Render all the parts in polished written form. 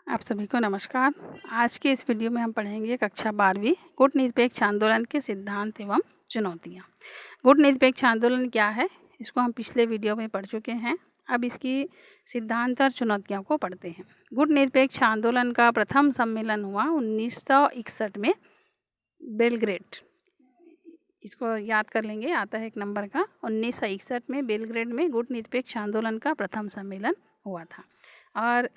आप सभी को नमस्कार। आज के इस वीडियो में हम पढ़ेंगे कक्षा 12वीं गुट निरपेक्ष आंदोलन के सिद्धांत एवं चुनौतियाँ। गुट निरपेक्ष आंदोलन क्या है, इसको हम पिछले वीडियो में पढ़ चुके हैं। अब इसकी सिद्धांत और चुनौतियों को पढ़ते हैं। गुट निरपेक्ष आंदोलन का प्रथम सम्मेलन हुआ 1961 में बेलग्रेड। इसको याद कर लेंगे, आता है एक नंबर का। 1961 में बेलग्रेड में गुट निरपेक्ष आंदोलन का प्रथम सम्मेलन हुआ था और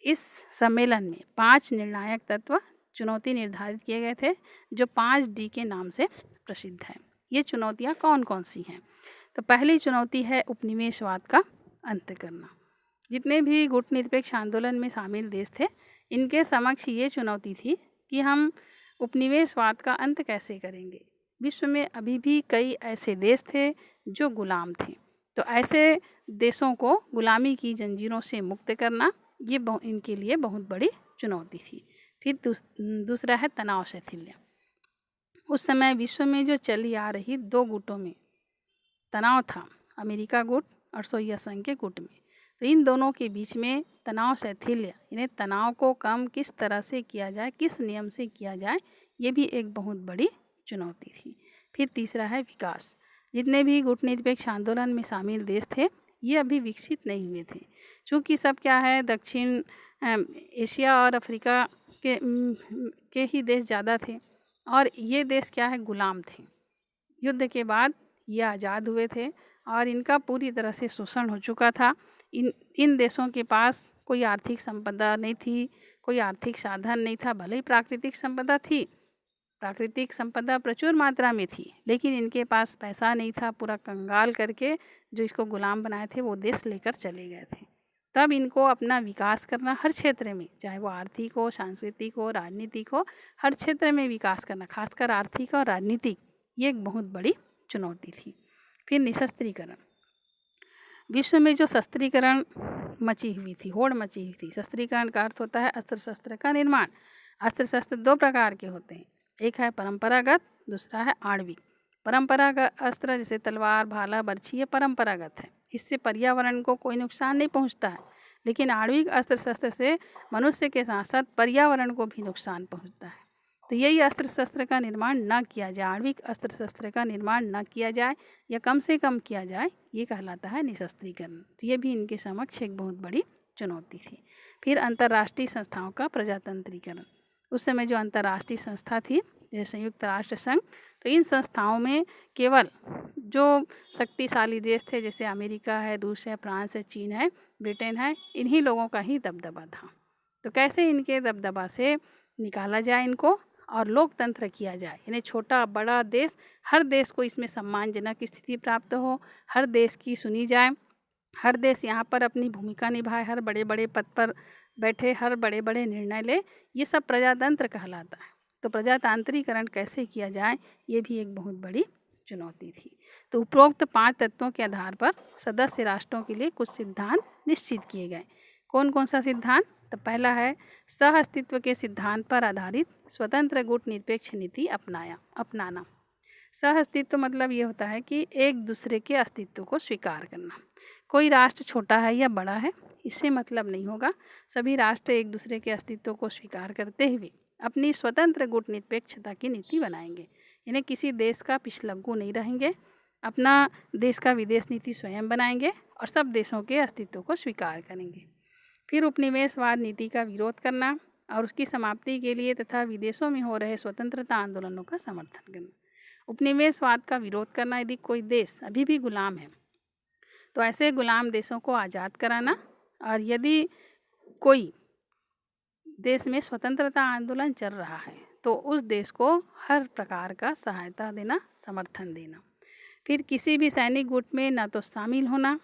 इस सम्मेलन में 5 निर्णायक तत्व चुनौती निर्धारित किए गए थे जो 5D के नाम से प्रसिद्ध है। ये चुनौतियाँ कौन कौन सी हैं? तो पहली चुनौती है उपनिवेशवाद का अंत करना। जितने भी गुट निरपेक्ष आंदोलन में शामिल देश थे, इनके समक्ष ये चुनौती थी कि हम उपनिवेशवाद का अंत कैसे करेंगे। विश्व में अभी भी कई ऐसे देश थे जो गुलाम थे, तो ऐसे देशों को गुलामी की जंजीरों से मुक्त करना ये इनके लिए बहुत बड़ी चुनौती थी। फिर दूसरा है तनाव शैथिल्य। उस समय विश्व में जो चली आ रही 2 गुटों में तनाव था, अमेरिका गुट और सोवियत संघ के गुट में। तो इन दोनों के बीच में तनाव शैथिल्य, यानी तनाव को कम किस तरह से किया जाए, किस नियम से किया जाए, ये भी एक बहुत बड़ी चुनौती थी। फिर तीसरा है विकास। जितने भी गुट निरपेक्ष आंदोलन में शामिल देश थे, ये अभी विकसित नहीं हुए थे, क्योंकि सब क्या है, दक्षिण एशिया और अफ्रीका के ही देश ज़्यादा थे और ये देश क्या है, गुलाम थे। युद्ध के बाद ये आज़ाद हुए थे और इनका पूरी तरह से शोषण हो चुका था। इन देशों के पास कोई आर्थिक संपदा नहीं थी, कोई आर्थिक साधन नहीं था। भले ही प्राकृतिक संपदा थी, प्राकृतिक संपदा प्रचुर मात्रा में थी, लेकिन इनके पास पैसा नहीं था। पूरा कंगाल करके जो इसको गुलाम बनाए थे वो देश लेकर चले गए थे। तब इनको अपना विकास करना हर क्षेत्र में, चाहे वो आर्थिक हो, सांस्कृतिक हो, राजनीतिक हो, हर क्षेत्र में विकास करना, खासकर आर्थिक और राजनीतिक, ये एक बहुत बड़ी चुनौती थी। फिर निशस्त्रीकरण। विश्व में जो शस्त्रीकरण मची हुई थी, होड़ मची हुई थी। शस्त्रीकरण का अर्थ होता है अस्त्र शस्त्र का निर्माण। अस्त्र शस्त्र 2 प्रकार के होते हैं, एक है परंपरागत, दूसरा है आणविक। परंपरागत अस्त्र जैसे तलवार, भाला, बर्छी, ये परंपरागत है, इससे पर्यावरण को कोई नुकसान नहीं पहुंचता है। लेकिन आणविक अस्त्र शस्त्र से मनुष्य के साथ साथ पर्यावरण को भी नुकसान पहुंचता है। तो यही अस्त्र शस्त्र का निर्माण न किया जाए, आणविक अस्त्र शस्त्र का निर्माण न किया जाए या कम से कम किया जाए, ये कहलाता है निशस्त्रीकरण। तो ये भी इनके समक्ष एक बहुत बड़ी चुनौती थी। फिर अंतर्राष्ट्रीय संस्थाओं का प्रजातंत्रीकरण। उस समय जो अंतर्राष्ट्रीय संस्था थी जैसे संयुक्त राष्ट्र संघ, तो इन संस्थाओं में केवल जो शक्तिशाली देश थे, जैसे अमेरिका है, रूस है, फ्रांस है, चीन है, ब्रिटेन है, इन्हीं लोगों का ही दबदबा था। तो कैसे इनके दबदबा से निकाला जाए इनको और लोकतंत्र किया जाए, यानी छोटा बड़ा देश, हर देश को इसमें सम्मानजनक स्थिति प्राप्त हो, हर देश की सुनी जाए, हर देश यहाँ पर अपनी भूमिका निभाए, हर बड़े बड़े पद पर बैठे, हर बड़े बड़े निर्णय ले, ये सब प्रजातंत्र कहलाता है। तो प्रजातांत्रिकरण कैसे किया जाए, ये भी एक बहुत बड़ी चुनौती थी। तो उपरोक्त 5 तत्वों के आधार पर सदस्य राष्ट्रों के लिए कुछ सिद्धांत निश्चित किए गए। कौन कौन सा सिद्धांत? तो पहला है सह अस्तित्व के सिद्धांत पर आधारित स्वतंत्र गुट निरपेक्ष नीति अपनाना। सह अस्तित्व मतलब ये होता है कि एक दूसरे के अस्तित्व को स्वीकार करना। कोई राष्ट्र छोटा है या बड़ा है, इससे मतलब नहीं होगा। सभी राष्ट्र एक दूसरे के अस्तित्व को स्वीकार करते हुए अपनी स्वतंत्र गुट निरपेक्षता की नीति बनाएंगे, यानी किसी देश का पिछलग्गू नहीं रहेंगे, अपना देश का विदेश नीति स्वयं बनाएंगे और सब देशों के अस्तित्व को स्वीकार करेंगे। फिर उपनिवेशवाद नीति का विरोध करना और उसकी समाप्ति के लिए तथा विदेशों में हो रहे स्वतंत्रता आंदोलनों का समर्थन करना। उपनिवेशवाद का विरोध करना, यदि कोई देश अभी भी गुलाम है तो ऐसे गुलाम देशों को आज़ाद कराना, और यदि कोई देश में स्वतंत्रता आंदोलन चल रहा है तो उस देश को हर प्रकार का सहायता देना, समर्थन देना। फिर किसी भी सैनिक गुट में न तो शामिल होना,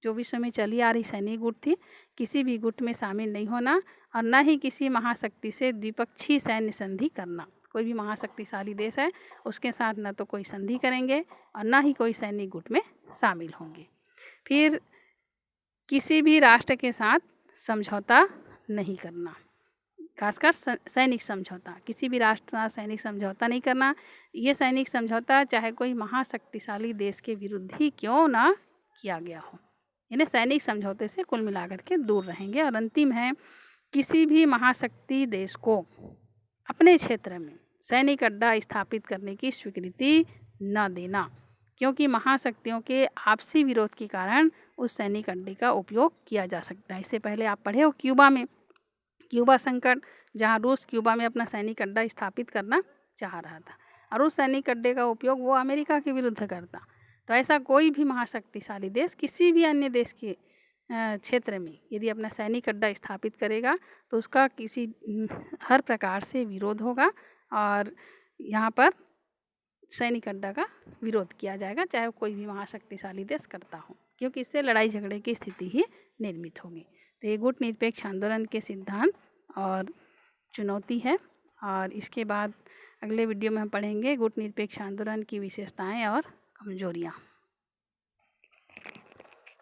जो विश्व में चली आ रही सैनिक गुट थी, किसी भी गुट में शामिल नहीं होना, और न ही किसी महाशक्ति से द्विपक्षीय सैन्य संधि करना। कोई भी महाशक्तिशाली देश है उसके साथ न तो कोई संधि करेंगे और न ही कोई सैनिक गुट में शामिल होंगे। फिर किसी भी राष्ट्र के साथ समझौता नहीं करना, खासकर सैनिक समझौता, किसी भी राष्ट्र के साथ सैनिक समझौता नहीं करना। ये सैनिक समझौता चाहे कोई महाशक्तिशाली देश के विरुद्ध ही क्यों ना किया गया हो, इन्हें सैनिक समझौते से कुल मिलाकर के दूर रहेंगे। और अंतिम है किसी भी महाशक्ति देश को अपने क्षेत्र में सैनिक अड्डा स्थापित करने की स्वीकृति न देना, क्योंकि महाशक्तियों के आपसी विरोध के कारण उस सैनिक अड्डे का उपयोग किया जा सकता है। इससे पहले आप पढ़े हो क्यूबा में, क्यूबा संकट, जहां रूस क्यूबा में अपना सैनिक अड्डा स्थापित करना चाह रहा था और उस सैनिक अड्डे का उपयोग वो अमेरिका के विरुद्ध करता। तो ऐसा कोई भी महाशक्तिशाली देश किसी भी अन्य देश के क्षेत्र में यदि अपना सैनिक अड्डा स्थापित करेगा तो उसका किसी हर प्रकार से विरोध होगा और यहाँ पर सैनिक अड्डा का विरोध किया जाएगा, चाहे वो कोई भी महाशक्तिशाली देश करता हो, क्योंकि इससे लड़ाई झगड़े की स्थिति ही निर्मित होगी। तो ये गुट निरपेक्ष आंदोलन के सिद्धांत और चुनौती है। और इसके बाद अगले वीडियो में हम पढ़ेंगे गुट निरपेक्ष आंदोलन की विशेषताएं और कमजोरियाँ।